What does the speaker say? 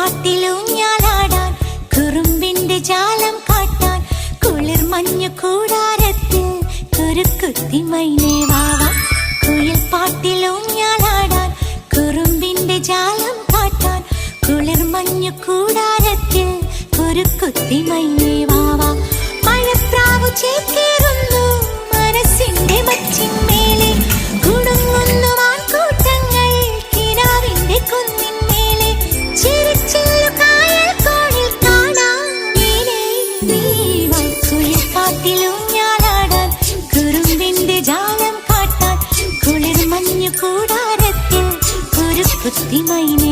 പാട്ടിലൂഞ്ഞാലാടാൻ കുറുമ്പിന്റെ ജാലം കാട്ടാൻ കുളിർ മഞ്ഞു കൂടാരത്തിൽ കുരുക്കുത്തി മൈനേ വാവാ. കുയിൽ പാട്ടിലൂഞ്ഞാലാടാൻ കുറുമ്പിന്റെ ജാലം കാട്ടാൻ കുളിർ മഞ്ഞു കൂടാരത്തിൽ കുരുക്കുത്തി മൈനേ വാവാ. മഴപ്രാവു ചേക്കേറുന്നു മനസ്സിന്റെ മച്ചിന്മേലെ കുടുങ്ങുന്നു മാൻകൂട്ടങ്ങൾ കിനാവിന്റെ കുന്നിന്മേലെ ചിരിച്ചില്ലു കായൽ കോണിൽ കാണാം നീലേ നീവാ. കുയിൽ പാട്ടിലൂഞ്ഞാലാടാൻ കുറുമ്പിന്റെ ജാലം കാട്ടാൻ കുളിർ മഞ്ഞു കൂടാരത്തിൽ കുരുക്കുത്തി മൈന